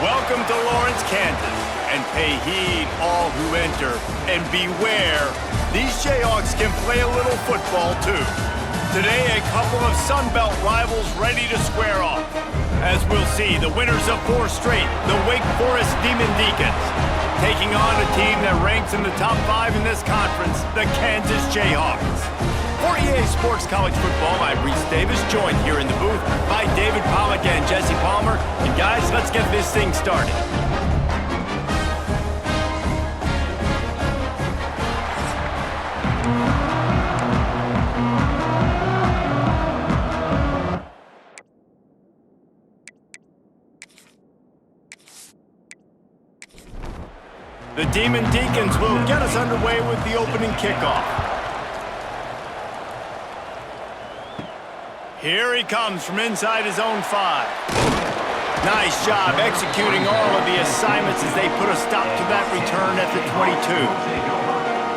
Welcome to Lawrence, Kansas, and pay heed all who enter, and beware, these Jayhawks can play a little football too. Today, a couple of Sun Belt rivals ready to square off. As we'll see, the winners of 4 straight, the Wake Forest Demon Deacons, taking on a team that ranks in the top 5 in this conference, the Kansas Jayhawks. For EA Sports College Football, I'm Reese Davis, joined here in the booth by David Pollack and Jesse Palmer. And guys, let's get this thing started. The Demon Deacons will get us underway with the opening kickoff. Here he comes from inside his own 5. Nice job executing all of the assignments as they put a stop to that return at the 22.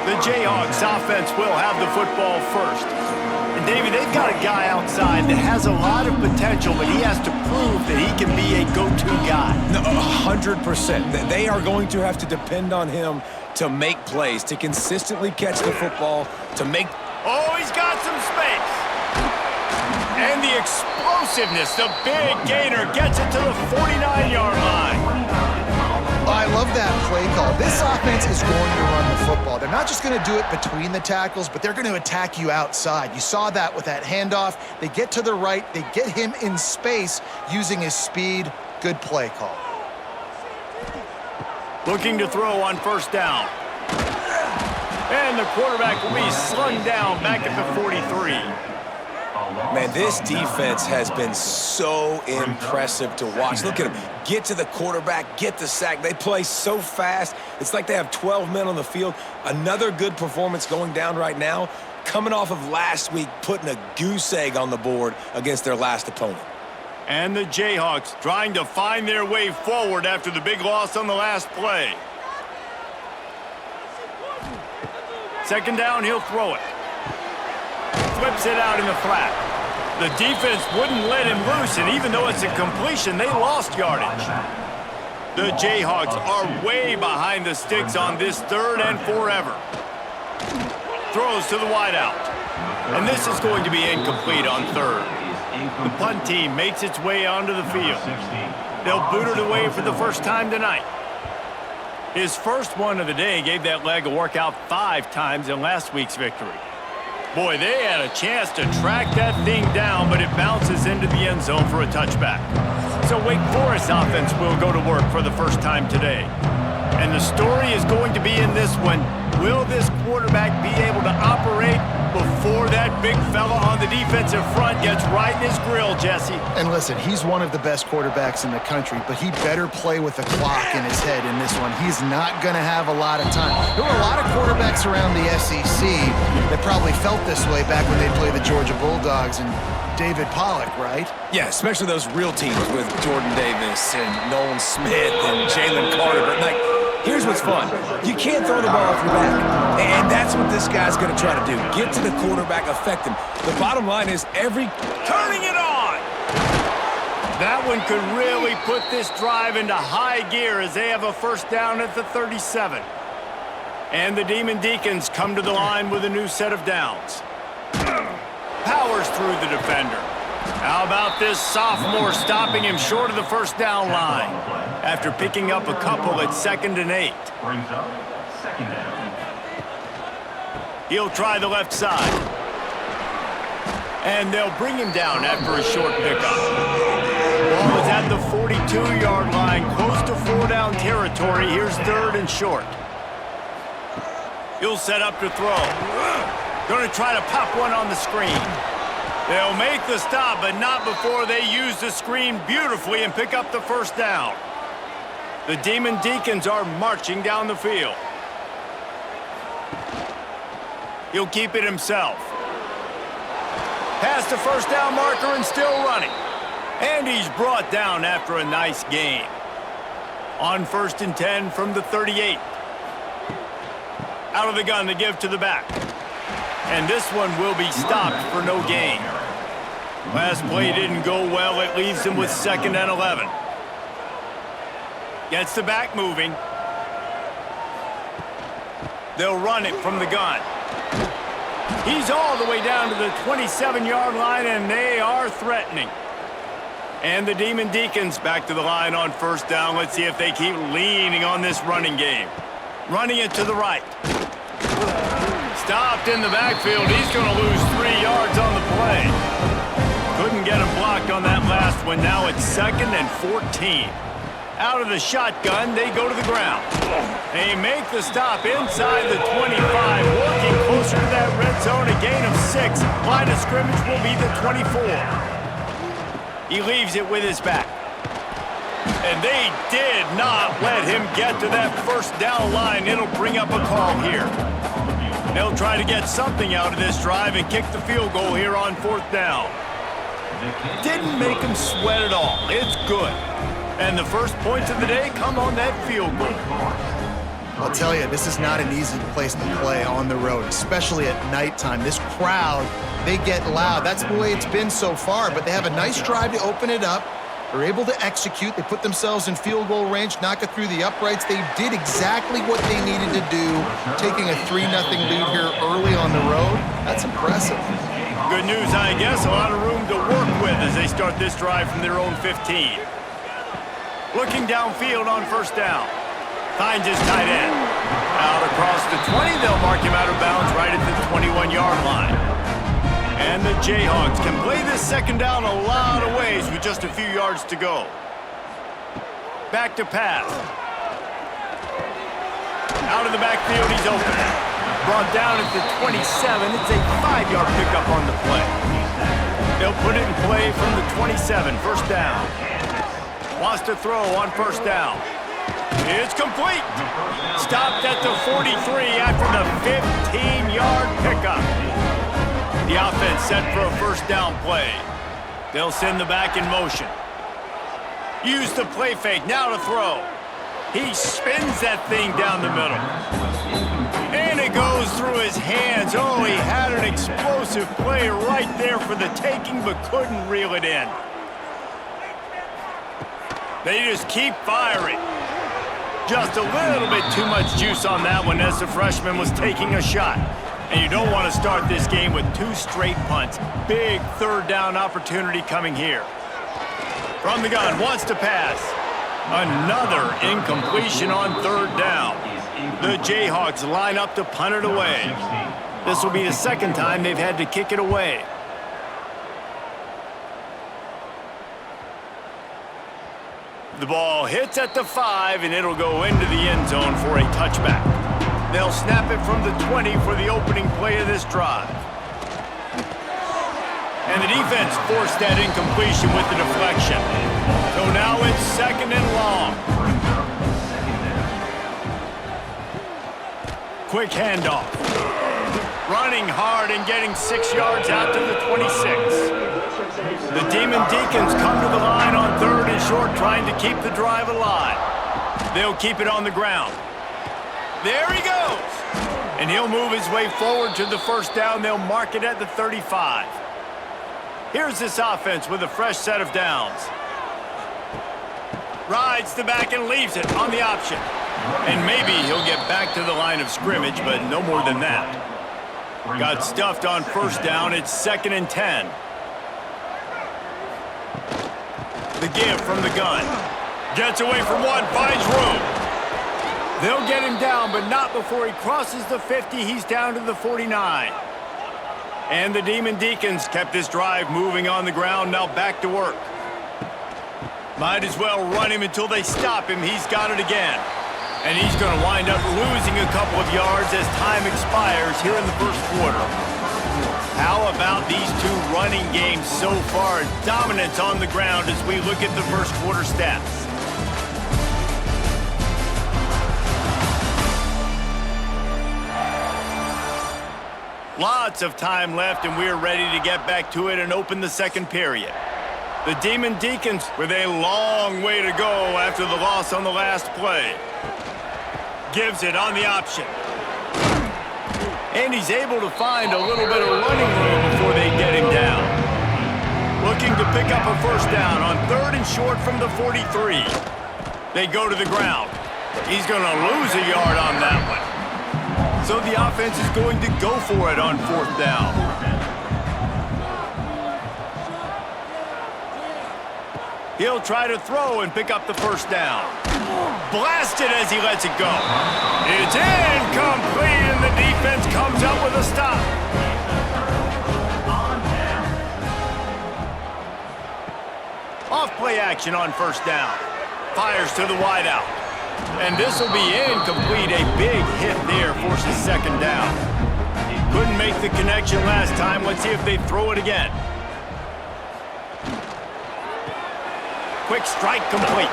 The Jayhawks offense will have the football first. And Davey, they've got a guy outside that has a lot of potential, but he has to prove that he can be a go-to guy. No, 100%. They are going to have to depend on him to make plays, to consistently catch the football, to make... Oh, he's got some space. And the explosiveness, the big gainer gets it to the 49-yard line. I love that play call. This offense is going to run the football. They're not just going to do it between the tackles, but they're going to attack you outside. You saw that with that handoff. They get to the right. They get him in space using his speed. Good play call. Looking to throw on first down. And the quarterback will be slung down back at the 43. Man, this defense has been so impressive to watch. Look at them. Get to the quarterback, get the sack. They play so fast. It's like they have 12 men on the field. Another good performance going down right now. Coming off of last week, putting a goose egg on the board against their last opponent. And the Jayhawks trying to find their way forward after the big loss on the last play. Second down, he'll throw it. Flips it out in the flat. The defense wouldn't let him loose, and even though it's a completion, they lost yardage. The Jayhawks are way behind the sticks on this 3rd and forever. Throws to the wideout. And this is going to be incomplete on 3rd. The punt team makes its way onto the field. They'll boot it away for the first time tonight. His first one of the day gave that leg a workout 5 times in last week's victory. Boy, they had a chance to track that thing down, but it bounces into the end zone for a touchback. So Wake Forest offense will go to work for the first time today. And the story is going to be in this one. Will this quarterback be able to operate before that big fella on the defensive front gets right in his grill, Jesse? And listen, he's one of the best quarterbacks in the country, but he better play with the clock in his head in this one. He's not going to have a lot of time. There were a lot of quarterbacks around the SEC that probably felt this way back when they played the Georgia Bulldogs and David Pollack, right? Yeah, especially those real teams with Jordan Davis and Nolan Smith and Jalen Carter. But, like, here's what's fun. You can't throw the ball off your back. And that's what this guy's going to try to do. Get to the quarterback, affect him. The bottom line is turning it on! That one could really put this drive into high gear as they have a first down at the 37. And the Demon Deacons come to the line with a new set of downs. Powers through the defender. How about this sophomore stopping him short of the first down line after picking up a couple at 2nd and 8. Brings up 2nd down. He'll try the left side. And they'll bring him down after a short pickup. Ball is at the 42-yard line, close to 4-down territory. Here's 3rd and short. He'll set up to throw. Going to try to pop one on the screen. They'll make the stop, but not before they use the screen beautifully and pick up the first down. The Demon Deacons are marching down the field. He'll keep it himself. Past the first down marker and still running. And he's brought down after a nice gain. On 1st and 10 from the 38. Out of the gun to give to the back. And this one will be stopped for no gain. Last play didn't go well. It leaves them with 2nd and 11. Gets the back moving. They'll run it from the gun. He's all the way down to the 27-yard line, and they are threatening. And the Demon Deacons back to the line on first down. Let's see if they keep leaning on this running game. Running it to the right. Stopped in the backfield. He's going to lose 3 yards on the play. Couldn't get him blocked on that last one. Now it's 2nd and 14. Out of the shotgun, they go to the ground. They make the stop inside the 25, working closer to that red zone, a gain of 6. Line of scrimmage will be the 24. He leaves it with his back. And they did not let him get to that first down line. It'll bring up a call here. They'll try to get something out of this drive and kick the field goal here on 4th down. Didn't make him sweat at all. It's good. And the first points of the day come on that field goal. I'll tell you, this is not an easy place to play on the road, especially at nighttime. This crowd, they get loud. That's the way it's been so far, but they have a nice drive to open it up. They're able to execute. They put themselves in field goal range, knock it through the uprights. They did exactly what they needed to do, taking a 3-0 lead here early on the road. That's impressive. Good news, I guess. A lot of room to work with as they start this drive from their own 15. Looking downfield on first down. Finds his tight end. Out across the 20, they'll mark him out of bounds right at the 21-yard line. And the Jayhawks can play this second down a lot of ways with just a few yards to go. Back to pass. Out of the backfield, he's open. Brought down at the 27. It's a 5-yard pickup on the play. They'll put it in play from the 27, first down. Wants to throw on first down. It's complete. Stopped at the 43 after the 15-yard pickup. The offense set for a first down play. They'll send the back in motion. Use the play fake, now to throw. He spins that thing down the middle. And it goes through his hands. Oh, he had an explosive play right there for the taking, but couldn't reel it in. They just keep firing. Just a little bit too much juice on that one as the freshman was taking a shot. And you don't want to start this game with 2 straight punts. Big third down opportunity coming here. From the gun, wants to pass. Another incompletion on third down. The Jayhawks line up to punt it away. This will be the second time they've had to kick it away. The ball hits at the 5, and it'll go into the end zone for a touchback. They'll snap it from the 20 for the opening play of this drive. And the defense forced that incompletion with the deflection. So now it's 2nd and long. Quick handoff. Running hard and getting 6 yards out to the 26. The Demon Deacons come to the line on 3rd and short, trying to keep the drive alive. They'll keep it on the ground. There he goes. And he'll move his way forward to the first down. They'll mark it at the 35. Here's this offense with a fresh set of downs. Rides the back and leaves it on the option. And maybe he'll get back to the line of scrimmage, but no more than that. Got stuffed on first down. It's 2nd and 10. The give from the gun. Gets away from one, finds room. They'll get him down, but not before he crosses the 50. He's down to the 49. And the Demon Deacons kept this drive moving on the ground, now back to work. Might as well run him until they stop him. He's got it again. And he's going to wind up losing a couple of yards as time expires here in the first quarter. How about these 2 running games so far? Dominance on the ground as we look at the first quarter stats. Lots of time left, and we're ready to get back to it and open the second period. The Demon Deacons with a long way to go after the loss on the last play. Gives it on the option. And he's able to find a little bit of running room before they get him down. Looking to pick up a first down on 3rd and short from the 43. They go to the ground. He's going to lose a yard on that one. So the offense is going to go for it on 4th down. He'll try to throw and pick up the 1st down. Blasted as he lets it go. It's incomplete, and the defense comes up with a stop. Off play action on 1st down. Fires to the wideout. And this will be incomplete. A big hit there forces 2nd down. Couldn't make the connection last time. Let's see if they throw it again. Quick strike complete.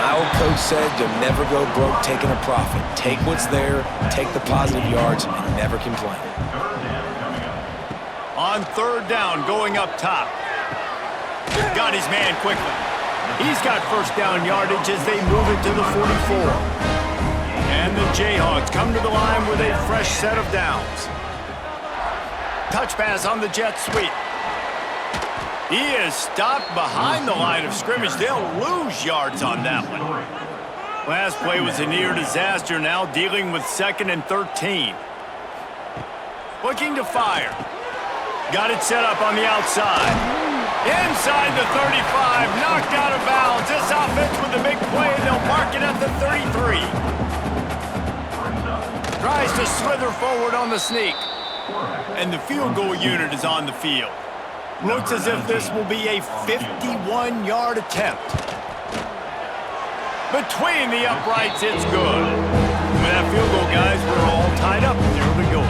My old coach said you'll never go broke taking a profit. Take what's there, take the positive yards, and never complain. On 3rd down, going up top. Got his man quickly. He's got 1st down yardage as they move it to the 44. And the Jayhawks come to the line with a fresh set of downs. Touch pass on the jet sweep. He is stopped behind the line of scrimmage. They'll lose yards on that one. Last play was a near disaster, now dealing with 2nd and 13. Looking to fire. Got it set up on the outside. Inside the 35, knocked out of bounds. This offense with a big play, they'll mark it at the 33. Tries to slither forward on the sneak. And the field goal unit is on the field. Looks as if this will be a 51-yard attempt. Between the uprights, it's good. With that field goal, guys, we're all tied up. There we go.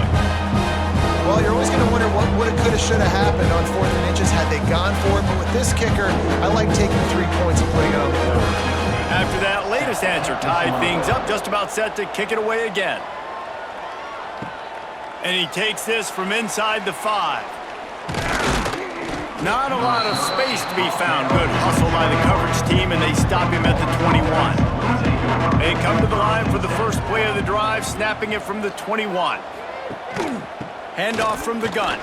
Well, you're always going to wonder what would have, could have, should have happened on 4th and inches had they gone for it. But with this kicker, I like taking 3 points and putting it on the board. After that latest answer, tied things up, just about set to kick it away again. And he takes this from inside the 5. Not a lot of space to be found. Good hustle by the coverage team, and they stop him at the 21. They come to the line for the first play of the drive, snapping it from the 21. Handoff from the gun.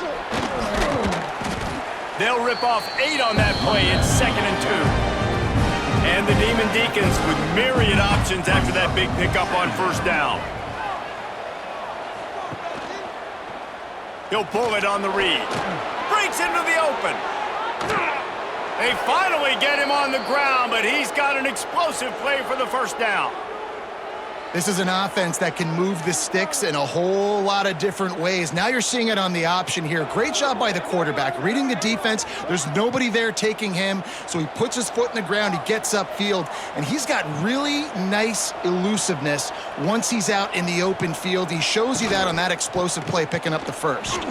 They'll rip off 8 on that play. It's 2nd and 2. And the Demon Deacons with myriad options after that big pickup on 1st down. He'll pull it on the read. Breaks into the open. They finally get him on the ground, but he's got an explosive play for the 1st down. This is an offense that can move the sticks in a whole lot of different ways. Now you're seeing it on the option here. Great job by the quarterback. Reading the defense, there's nobody there taking him, so he puts his foot in the ground, he gets upfield, and he's got really nice elusiveness once he's out in the open field. He shows you that on that explosive play, picking up the 1st.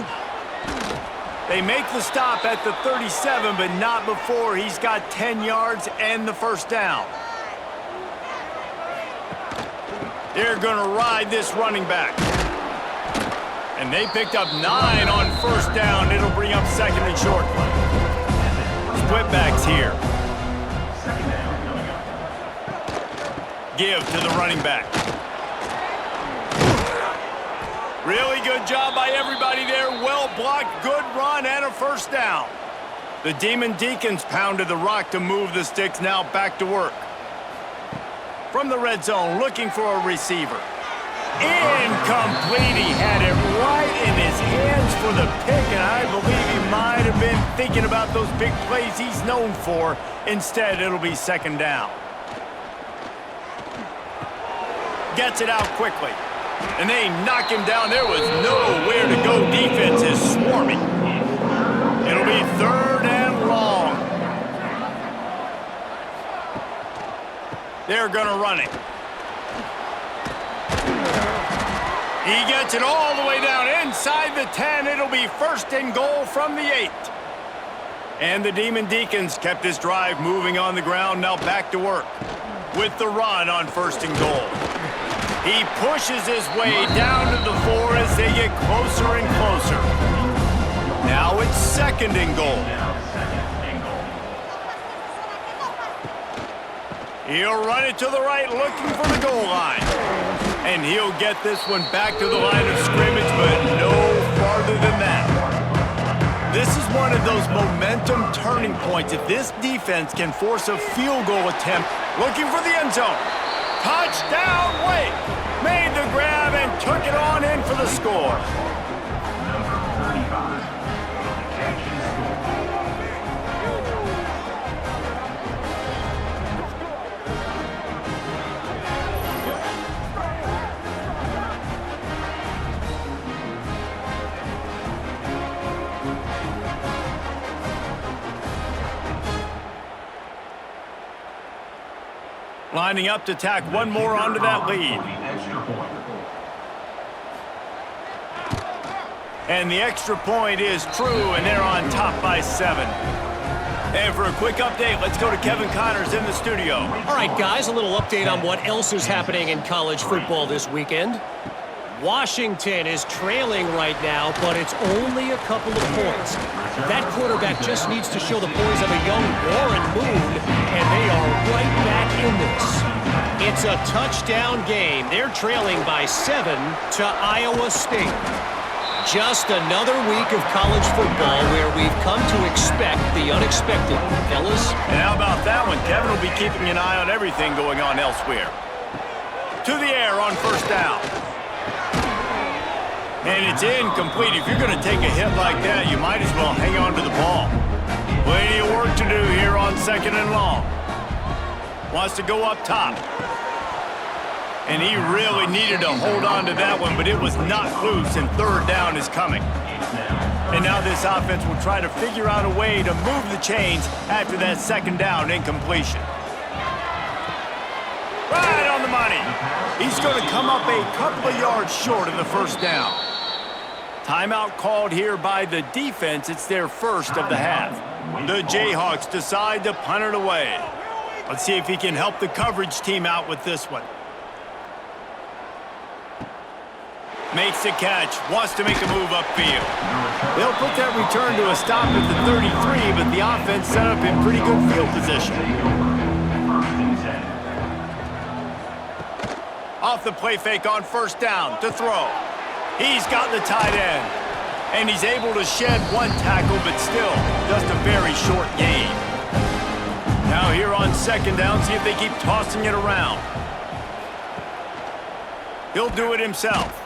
They make the stop at the 37, but not before he's got 10 yards and the 1st down. They're going to ride this running back. And they picked up 9 on 1st down. It'll bring up 2nd and short. Split backs here. Give to the running back. Really good job by everybody there. Well blocked, good run, and a 1st down. The Demon Deacons pounded the rock to move the sticks, now back to work. From the red zone, looking for a receiver. Incomplete. He had it right in his hands for the pick, and I believe he might have been thinking about those big plays he's known for. Instead, it'll be 2nd down. Gets it out quickly. And they knock him down. There was nowhere to go. Defense is swarming. It'll be 3rd and long. They're going to run it. He gets it all the way down inside the 10. It'll be 1st and goal from the 8. And the Demon Deacons kept this drive moving on the ground, now back to work with the run on 1st and goal. He pushes his way down to the 4 as they get closer and closer. Now it's 2nd and goal. He'll run it to the right, looking for the goal line. And he'll get this one back to the line of scrimmage, but no farther than that. This is one of those momentum turning points. If this defense can force a field goal attempt, looking for the end zone. Touchdown, Wake! Made the grab and took it on in for the score. Number 35. Catch and score. Lining up to tack one more onto that lead. And the extra point is true, and they're on top by 7. And for a quick update, let's go to Kevin Connors in the studio. All right, guys, a little update on what else is happening in college football this weekend. Washington is trailing right now, but it's only a couple of points. That quarterback just needs to show the boys of a young Warren Moon, and they are right back in this. It's a touchdown game. They're trailing by 7 to Iowa State. Just another week of college football where we've come to expect the unexpected, fellas. And how about that one? Kevin will be keeping an eye on everything going on elsewhere. To the air on first down. And it's incomplete. If you're going to take a hit like that, you might as well hang on to the ball. Plenty of work to do here on 2nd and long. Wants to go up top. And he really needed to hold on to that one, but it was not loose, and 3rd down is coming. And now this offense will try to figure out a way to move the chains after that 2nd down incompletion. Right on the money. He's going to come up a couple of yards short of the 1st down. Timeout called here by the defense. It's their first of the half. The Jayhawks decide to punt it away. Let's see if he can help the coverage team out with this one. Makes the catch, wants to make a move upfield. They'll put that return to a stop at the 33, but the offense set up in pretty good field position. Off the play fake on 1st down to throw. He's got the tight end. And he's able to shed one tackle, but still just a very short gain. Now here on 2nd down, see if they keep tossing it around. He'll do it himself.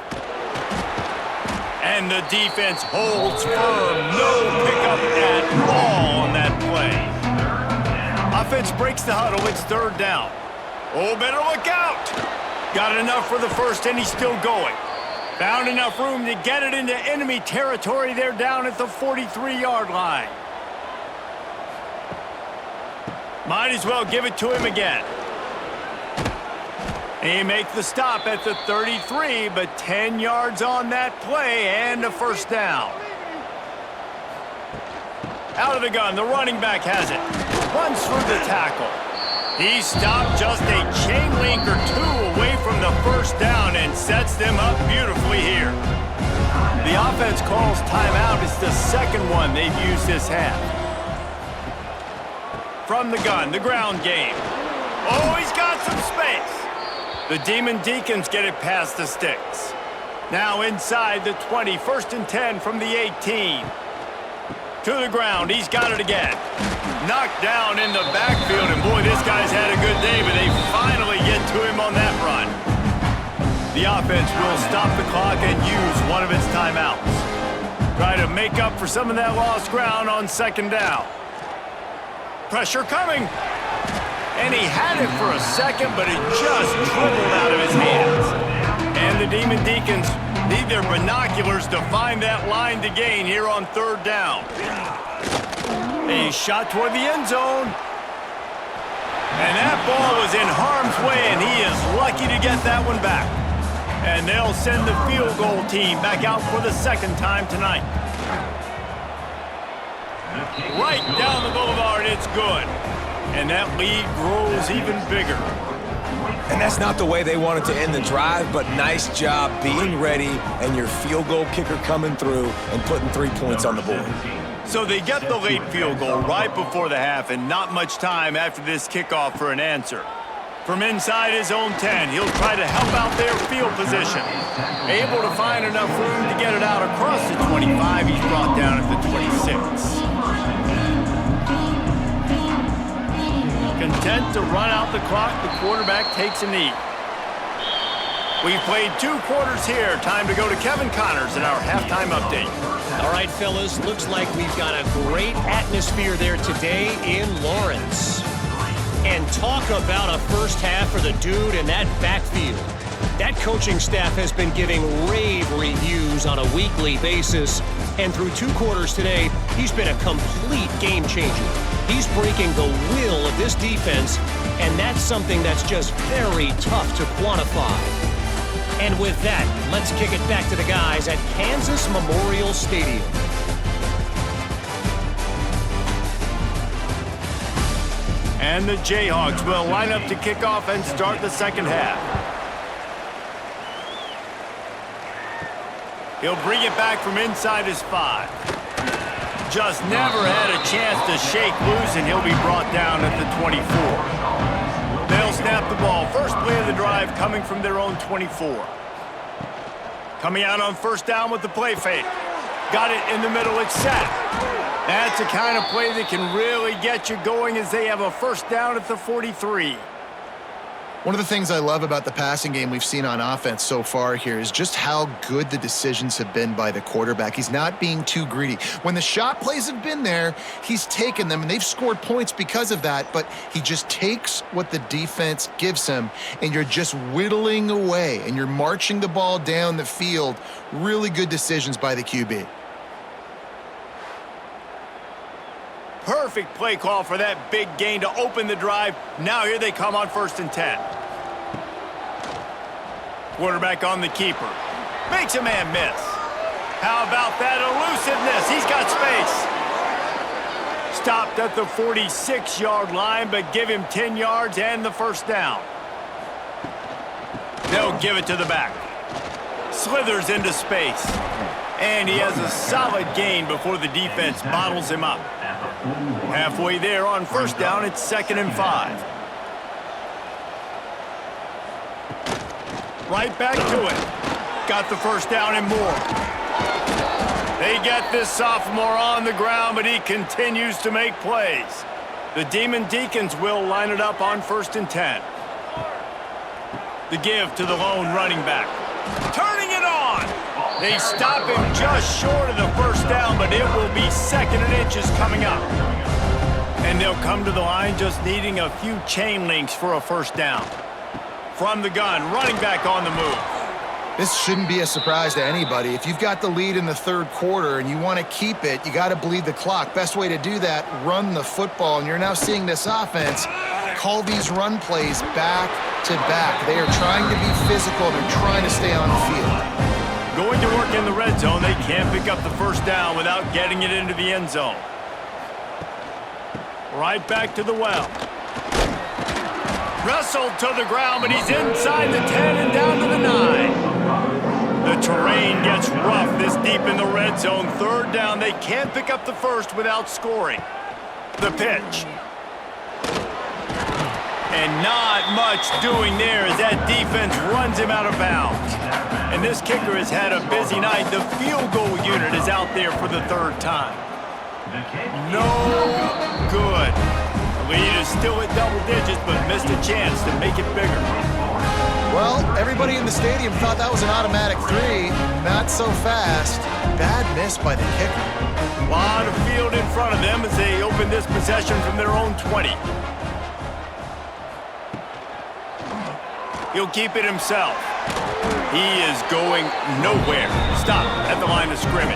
And the defense holds firm. No pickup at all on that play. Offense breaks the huddle. It's 3rd down. Oh, better look out. Got enough for the first, and he's still going. Found enough room to get it into enemy territory. They're down at the 43-yard line. Might as well give it to him again. He makes the stop at the 33, but 10 yards on that play and a 1st down. Out of the gun, the running back has it. Runs through the tackle. He stopped just a chain link or 2 away from the 1st down and sets them up beautifully here. The offense calls timeout. It's the 2nd one they've used this half. From the gun, the ground game. Oh, he's got some space. The Demon Deacons get it past the sticks. Now inside the 20, 1st and 10 from the 18. To the ground, he's got it again. Knocked down in the backfield, and boy, this guy's had a good day, but they finally get to him on that run. The offense will stop the clock and use one of its timeouts. Try to make up for some of that lost ground on 2nd down. Pressure coming. And he had it for a second, but it just dribbled out of his hands. And the Demon Deacons need their binoculars to find that line to gain here on 3rd down. A shot toward the end zone. And that ball was in harm's way, and he is lucky to get that one back. And they'll send the field goal team back out for the 2nd time tonight. Right down the boulevard, it's good. And that lead grows even bigger. And that's not the way they wanted to end the drive, but nice job being ready and your field goal kicker coming through and putting 3 points on the board. So they get the late field goal right before the half and not much time after this kickoff for an answer. From inside his own 10, he'll try to help out their field position. Able to find enough room to get it out across the 25, he's brought down at the 26. Content to run out the clock, the quarterback takes a knee. We've played 2 quarters here. Time to go to Kevin Connors in our halftime update. All right, fellas, looks like we've got a great atmosphere there today in Lawrence. And talk about a first half for the dude in that backfield. That coaching staff has been giving rave reviews on a weekly basis. And through 2 quarters today, he's been a complete game changer. He's breaking the will of this defense, and that's something that's just very tough to quantify. And with that, let's kick it back to the guys at Kansas Memorial Stadium. And the Jayhawks will line up to kick off and start the second half. He'll bring it back from inside his 5. Just never had a chance to shake loose, and he'll be brought down at the 24. They'll snap the ball. First play of the drive coming from their own 24. Coming out on first down with the play fake. Got it in the middle, it's set. That's the kind of play that can really get you going as they have a first down at the 43. One of the things I love about the passing game we've seen on offense so far here is just how good the decisions have been by the quarterback. He's not being too greedy. When the shot plays have been there, he's taken them, and they've scored points because of that, but he just takes what the defense gives him, and you're just whittling away, and you're marching the ball down the field. Really good decisions by the QB. Perfect play call for that big gain to open the drive. Now here they come on 1st and 10. Quarterback on the keeper. Makes a man miss. How about that elusiveness? He's got space. Stopped at the 46-yard line, but give him 10 yards and the first down. They'll give it to the back. Slithers into space. And he has a solid gain before the defense bottles him up. Halfway there on first down, it's 2nd and 5. Right back to it. Got the first down and more. They get this sophomore on the ground, but he continues to make plays. The Demon Deacons will line it up on 1st and 10. The give to the lone running back. Turning it on. They stop him just short of the first down, but it will be 2nd and inches coming up. And they'll come to the line just needing a few chain links for a first down. From the gun, running back on the move. This shouldn't be a surprise to anybody. If you've got the lead in the 3rd quarter and you want to keep it, you got to bleed the clock. Best way to do that, run the football. And you're now seeing this offense call these run plays back to back. They are trying to be physical. They're trying to stay on the field. Going to work in the red zone, they can't pick up the first down without getting it into the end zone. Right back to the well. Wrestled to the ground, but he's inside the 10 and down to the 9. The terrain gets rough this deep in the red zone. 3rd down, they can't pick up the first without scoring. The pitch. And not much doing there as that defense runs him out of bounds. And this kicker has had a busy night. The field goal unit is out there for the 3rd time. No good. The lead is still at double digits, but missed a chance to make it bigger. Well, everybody in the stadium thought that was an automatic 3. Not so fast. Bad miss by the kicker. A lot of field in front of them as they open this possession from their own 20. He'll keep it himself. He is going nowhere. Stop at the line of scrimmage.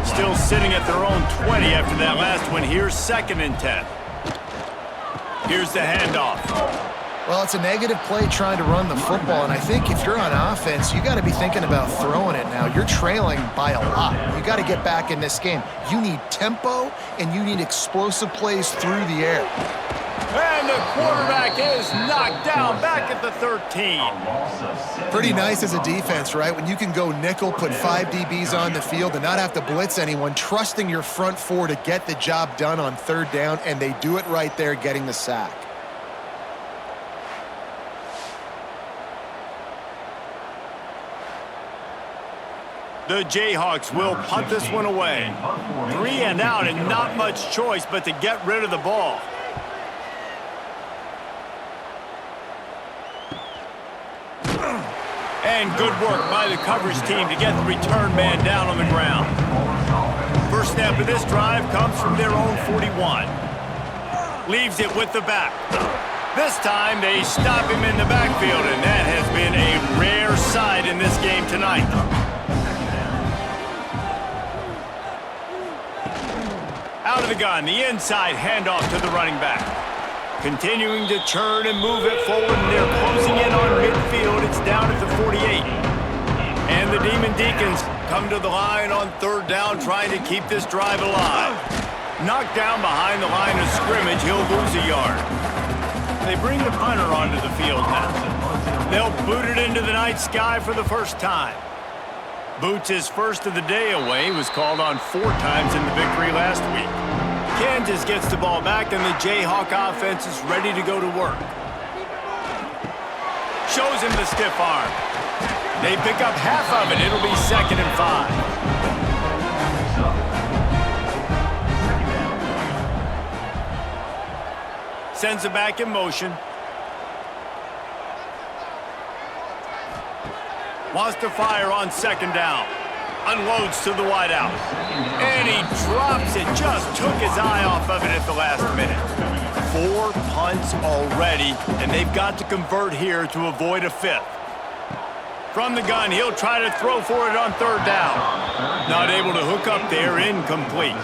Still sitting at their own 20 after that last one. Here's 2nd and 10. Here's the handoff. Well, it's a negative play trying to run the football, and I think if you're on offense, you got to be thinking about throwing it now. You're trailing by a lot. You got to get back in this game. You need tempo, and you need explosive plays through the air. And the quarterback is knocked down back at the 13. Pretty nice as a defense, right? When you can go nickel, put 5 DBs on the field and not have to blitz anyone, trusting your front 4 to get the job done on 3rd down, and they do it right there, getting the sack. The Jayhawks will punt this one away. 3 and out and not much choice but to get rid of the ball. And good work by the coverage team to get the return man down on the ground. First snap of this drive comes from their own 41. Leaves it with the back. This time they stop him in the backfield, and that has been a rare sight in this game tonight. Out of the gun, the inside handoff to the running back. Continuing to churn and move it forward, and they're closing in on midfield. It's down at the 48. And the Demon Deacons come to the line on 3rd down, trying to keep this drive alive. Knocked down behind the line of scrimmage, he'll lose a yard. They bring the punter onto the field now. They'll boot it into the night sky for the first time. Boots his first of the day away, was called on 4 times in the victory last week. Kansas gets the ball back, and the Jayhawk offense is ready to go to work. Shows him the stiff arm. They pick up half of it. It'll be 2nd and 5. Sends it back in motion. Wants to fire on 2nd down. Unloads to the wideout. And he drops it. Just took his eye off of it at the last minute. 4 punts already, and they've got to convert here to avoid a 5th. From the gun, he'll try to throw for it on 3rd down. Not able to hook up there, incomplete.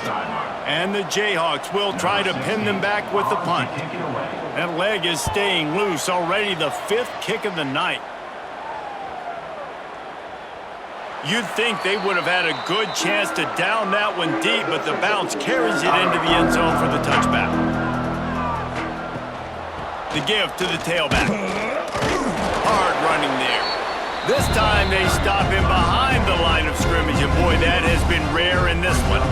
And the Jayhawks will try to pin them back with the punt. That leg is staying loose, already the 5th kick of the night. You'd think they would have had a good chance to down that one deep, but the bounce carries it into the end zone for the touchback. The give to the tailback. Hard running there. This time they stop him behind the line of scrimmage, and boy, that has been rare in this one.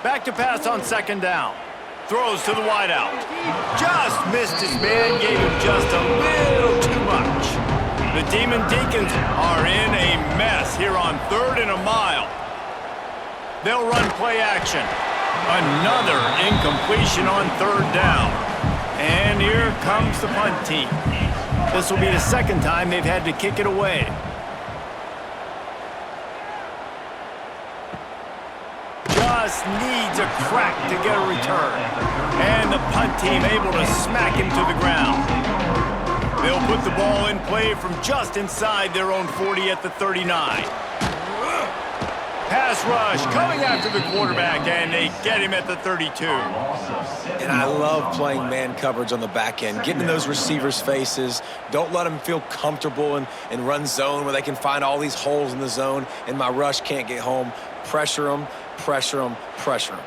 Back to pass on 2nd down. Throws to the wideout. Just missed his man, gave him just a little too much. The Demon Deacons are in a mess here on 3rd and a mile. They'll run play action. Another incompletion on 3rd down. And here comes the punt team. This will be the 2nd time they've had to kick it away. Just needs a crack to get a return. And the punt team able to smack him to the ground. They'll put the ball in play from just inside their own 40 at the 39. Pass rush coming after the quarterback, and they get him at the 32. And I love playing man coverage on the back end, getting in those receivers' faces. Don't let them feel comfortable and run zone where they can find all these holes in the zone, and my rush can't get home. Pressure them, pressure them, pressure them.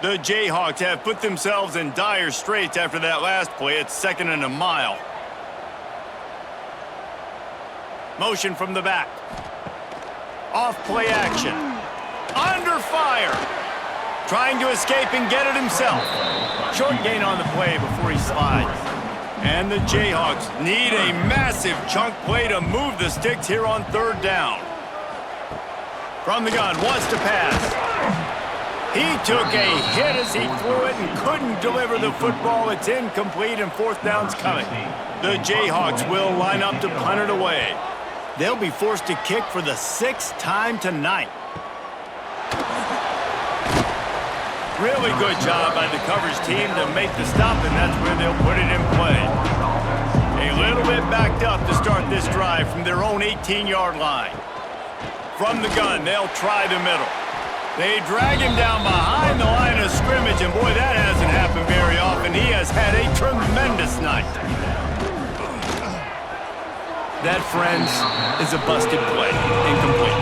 The Jayhawks have put themselves in dire straits after that last play. It's 2nd and a mile. Motion from the back. Off play action. Under fire. Trying to escape and get it himself. Short gain on the play before he slides. And the Jayhawks need a massive chunk play to move the sticks here on 3rd down. From the gun, wants to pass. He took a hit as he threw it and couldn't deliver the football. It's incomplete, and 4th down's coming. The Jayhawks will line up to punt it away. They'll be forced to kick for the 6th time tonight. Really good job by the coverage team to make the stop, and that's where they'll put it in play. A little bit backed up to start this drive from their own 18-yard line. From the gun, they'll try the middle. They drag him down behind the line of scrimmage, and boy, that hasn't happened very often. He has had a tremendous night. That, friends, is a busted play. Incomplete.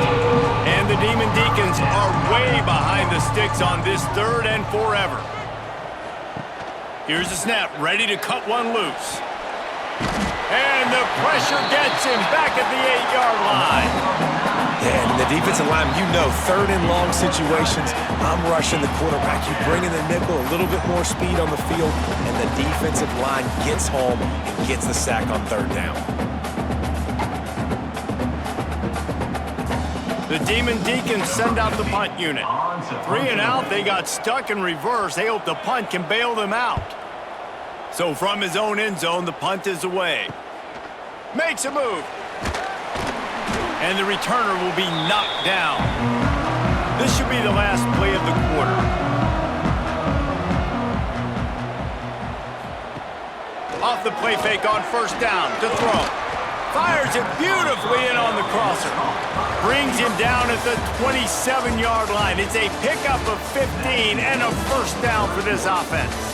And the Demon Deacons are way behind the sticks on this 3rd and forever. Here's the snap, ready to cut one loose. And the pressure gets him back at the 8-yard line. Yeah, and the defensive line, you know, third and long situations, I'm rushing the quarterback. You bring in the nickel, a little bit more speed on the field, and the defensive line gets home and gets the sack on third down. The Demon Deacons send out the punt unit. 3 and out, they got stuck in reverse. They hope the punt can bail them out. So from his own end zone, the punt is away. Makes a move. And the returner will be knocked down. This should be the last play of the quarter. Off the play fake on first down to throw. Fires it beautifully in on the crosser. Brings him down at the 27-yard line. It's a pickup of 15 and a first down for this offense.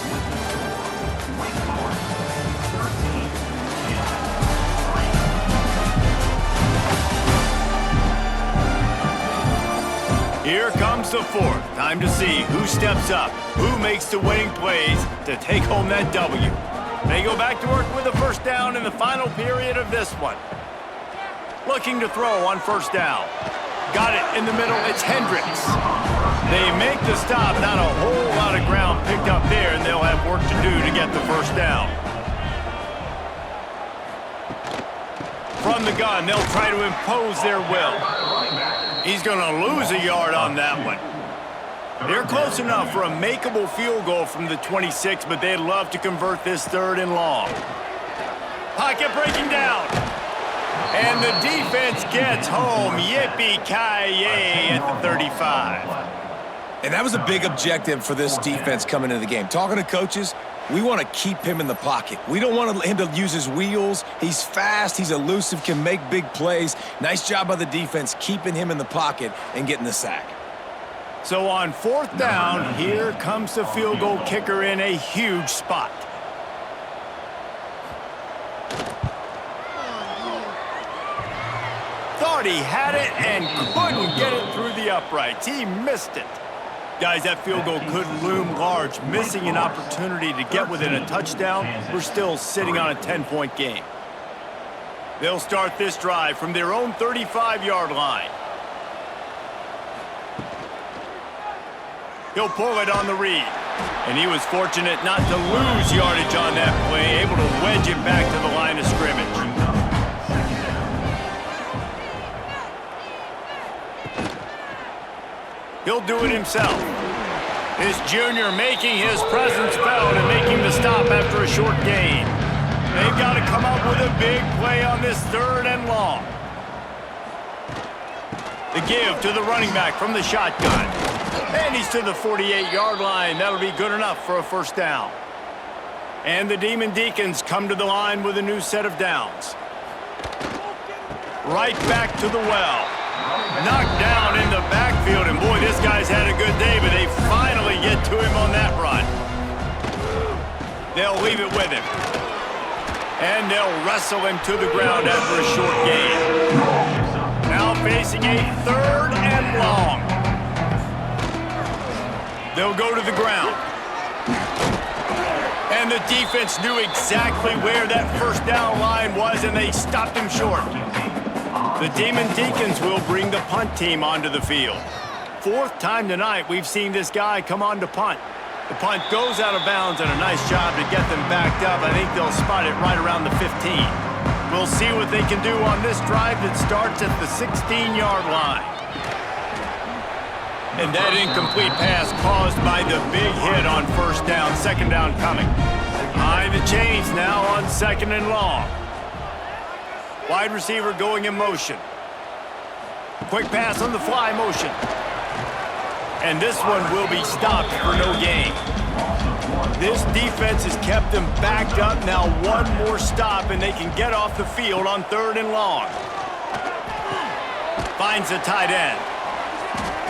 Here comes the fourth. Time to see who steps up, who makes the winning plays to take home that W. They go back to work with a first down in the final period of this one. Looking to throw on first down. Got it in the middle. It's Hendricks. They make the stop. Not a whole lot of ground picked up there, and they'll have work to do to get the first down. From the gun, they'll try to impose their will. He's going to lose a yard on that one. They're close enough for a makeable field goal from the 26, but they'd love to convert this third and long. Pocket breaking down. And the defense gets home. Yippee-ki-yay at the 35. And that was a big objective for this defense coming into the game. Talking to coaches, we want to keep him in the pocket. We don't want him to use his wheels. He's fast, he's elusive, can make big plays. Nice job by the defense keeping him in the pocket and getting the sack. So on fourth down, here comes the field goal kicker in a huge spot. Thought he had it and couldn't get it through the uprights. He missed it. Guys, that field goal could loom large. Missing an opportunity to get within a touchdown. We're still sitting on a 10-point game. They'll start this drive from their own 35-yard line. He'll pull it on the read. And he was fortunate not to lose yardage on that play, able to wedge it back to the line of scrimmage. He'll do it himself. This junior making his presence felt and making the stop after a short gain. They've got to come up with a big play on this third and long. The give to the running back from the shotgun. And he's to the 48-yard line. That'll be good enough for a first down. And the Demon Deacons come to the line with a new set of downs. Right back to the well. Knocked down in the backfield, and boy, this guy's had a good day, but they finally get to him on that run. They'll leave it with him. And they'll wrestle him to the ground after a short gain. Now facing a third and long. They'll go to the ground. And the defense knew exactly where that first down line was, and they stopped him short. The Demon Deacons will bring the punt team onto the field. Fourth time tonight we've seen this guy come on to punt. The punt goes out of bounds, and a nice job to get them backed up. I think they'll spot it right around the 15. We'll see what they can do on this drive that starts at the 16-yard line. And that incomplete pass caused by the big hit on first down, second down coming. High the chains now on second and long. Wide receiver going in motion. Quick pass on the fly motion. And this one will be stopped for no gain. This defense has kept them backed up. Now one more stop and they can get off the field on third and long. Finds the tight end.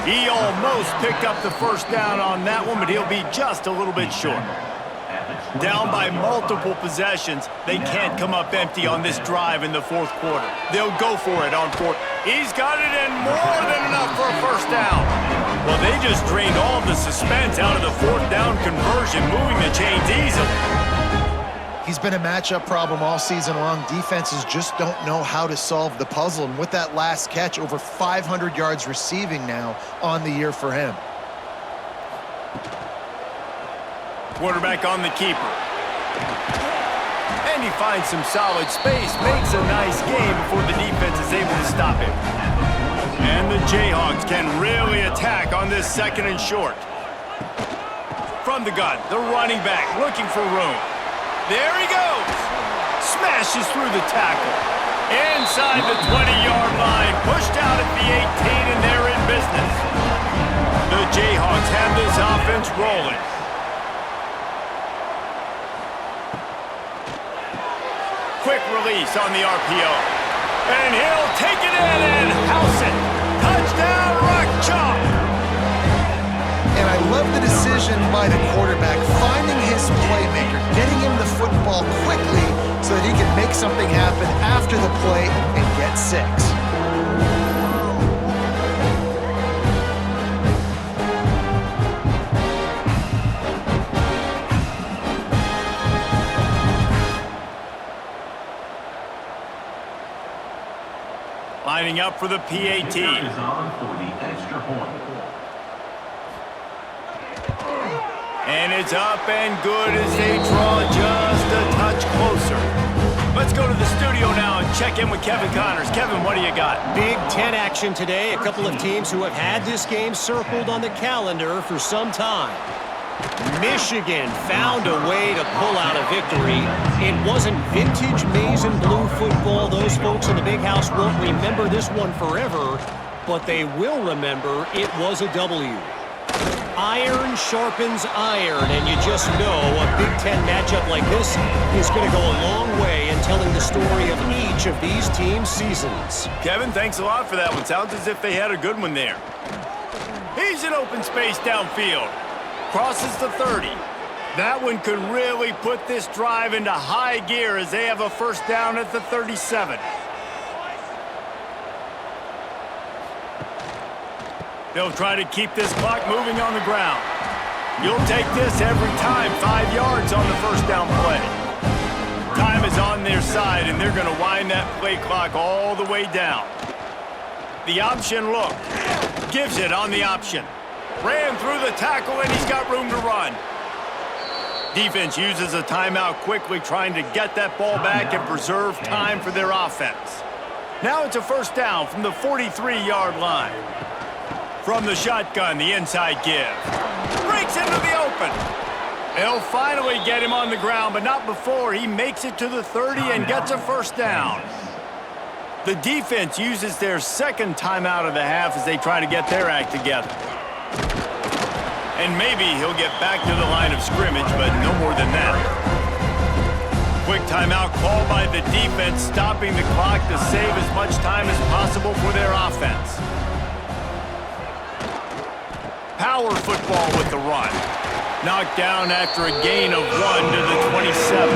He almost picked up the first down on that one, but he'll be just a little bit short. Down by multiple possessions, they can't come up empty on this drive in the fourth quarter. They'll go for it on fourth. He's got it in more than enough for a first down. Well, they just drained all the suspense out of the fourth down conversion, moving the chains easily. He's been a matchup problem all season long. Defenses just don't know how to solve the puzzle. And with that last catch, over 500 yards receiving now on the year for him. Quarterback on the keeper. And he finds some solid space, makes a nice game before the defense is able to stop him. And the Jayhawks can really attack on this 2nd and short. From the gun, the running back looking for room. There he goes. Smashes through the tackle. Inside the 20-yard line, pushed out at the 18, and they're in business. The Jayhawks have this offense rolling. Quick release on the RPO. And he'll take it in and house it. Touchdown, Rock Chalk. And I love the decision by the quarterback, finding his playmaker, getting him the football quickly so that he can make something happen after the play and get 6. Lining up for the PAT. Is on for the extra point. And it's up and good as they draw just a touch closer. Let's go to the studio now and check in with Kevin Connors. Kevin, what do you got? Big Ten action today. A couple of teams who have had this game circled on the calendar for some time. Michigan found a way to pull out a victory. It wasn't vintage maize and blue football. Those folks in the big house won't remember this one forever, but they will remember it was a W. Iron sharpens iron, and you just know a Big Ten matchup like this is going to go a long way in telling the story of each of these teams' seasons. Kevin, thanks a lot for that one. Sounds as if they had a good one there. He's in open space downfield. Crosses the 30. That one could really put this drive into high gear as they have a first down at the 37. They'll try to keep this clock moving on the ground. You'll take this every time. 5 yards on the first down play. Time is on their side, and they're going to wind that play clock all the way down. The option look. Gives it on the option. Ran through the tackle, and he's got room to run. Defense uses a timeout quickly, trying to get that ball back and preserve time for their offense. Now it's a first down from the 43-yard line. From the shotgun, the inside give. Breaks into the open. They'll finally get him on the ground, but not before he makes it to the 30 and gets a first down. The defense uses their second timeout of the half as they try to get their act together. And maybe he'll get back to the line of scrimmage, but no more than that. Quick timeout called by the defense, stopping the clock to save as much time as possible for their offense. Power football with the run. Knocked down after a gain of 1 to the 27.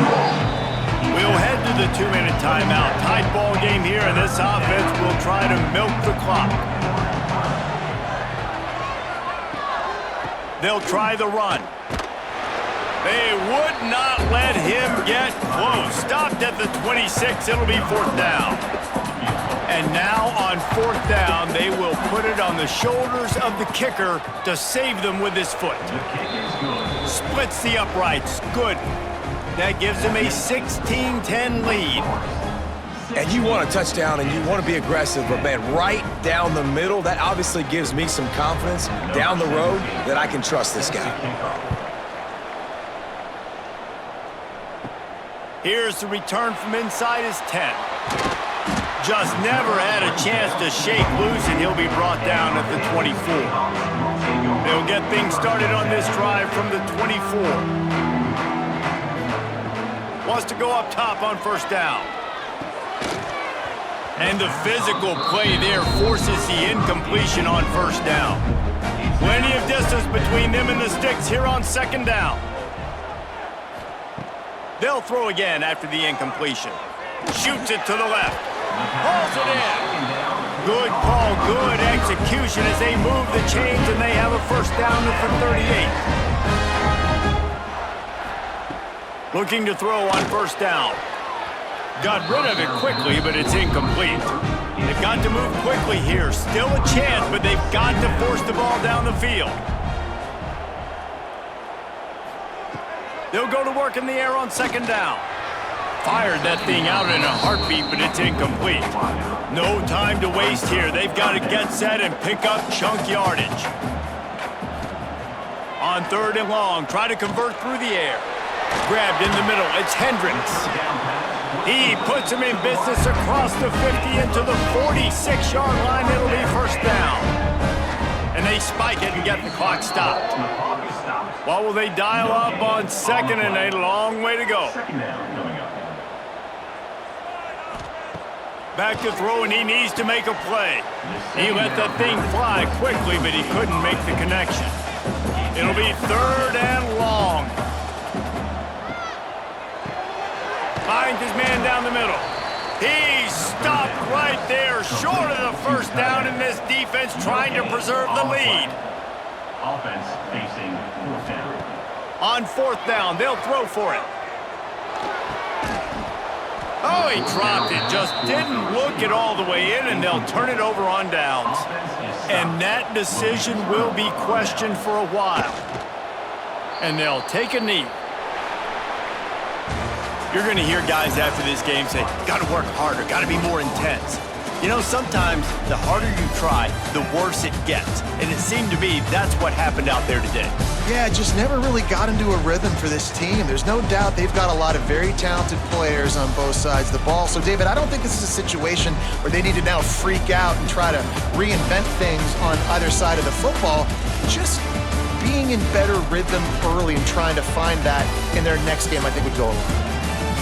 We'll head to the 2-minute timeout. Tight ball game here, and this offense will try to milk the clock. They'll try the run. They would not let him get close. Stopped at the 26. It'll be fourth down. And now on fourth down, they will put it on the shoulders of the kicker to save them with his foot. Splits the uprights. Good. That gives him a 16-10 lead. And you want a touchdown and you want to be aggressive, but man, right down the middle, that obviously gives me some confidence down the road that I can trust this guy. Here's the return from inside his 10. Just never had a chance to shake loose, and he'll be brought down at the 24. They'll get things started on this drive from the 24. Wants to go up top on first down. And the physical play there forces the incompletion on first down. Plenty of distance between them and the sticks here on second down. They'll throw again after the incompletion. Shoots it to the left. Hauls it in. Good call, good execution as they move the chains, and they have a first down at the 38. Looking to throw on first down. Got rid of it quickly, but it's incomplete. They've got to move quickly here. Still a chance, but they've got to force the ball down the field. They'll go to work in the air on second down. Fired that thing out in a heartbeat, but it's incomplete. No time to waste here. They've got to get set and pick up chunk yardage. On third and long, try to convert through the air. Grabbed in the middle, it's Hendricks. He puts him in business across the 50 into the 46-yard line. It'll be first down. And they spike it and get the clock stopped. What will they dial up on second and a long way to go? Back to throw, and he needs to make a play. He let that thing fly quickly, but he couldn't make the connection. It'll be third and long. Finds his man down the middle. He's stopped right there, short of the first down, and this defense trying to preserve the lead. Offense facing fourth down. On fourth down, they'll throw for it. Oh, he dropped it. Just didn't look it all the way in, and they'll turn it over on downs. And that decision will be questioned for a while. And they'll take a knee. You're going to hear guys after this game say, got to work harder, got to be more intense. You know, sometimes the harder you try, the worse it gets. And it seemed to me that's what happened out there today. Yeah, just never really got into a rhythm for this team. There's no doubt they've got a lot of very talented players on both sides of the ball. So, David, I don't think this is a situation where they need to now freak out and try to reinvent things on either side of the football. Just being in better rhythm early and trying to find that in their next game, I think would go a long way.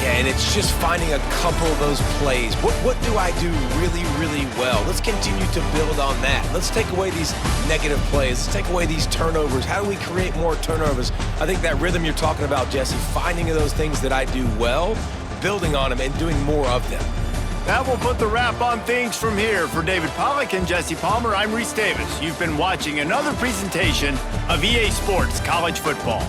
Yeah, and it's just finding a couple of those plays. What do I do really, really well? Let's continue to build on that. Let's take away these negative plays. Let's take away these turnovers. How do we create more turnovers? I think that rhythm you're talking about, Jesse, finding those things that I do well, building on them, and doing more of them. That will put the wrap on things from here. For David Pollack and Jesse Palmer, I'm Reese Davis. You've been watching another presentation of EA Sports College Football.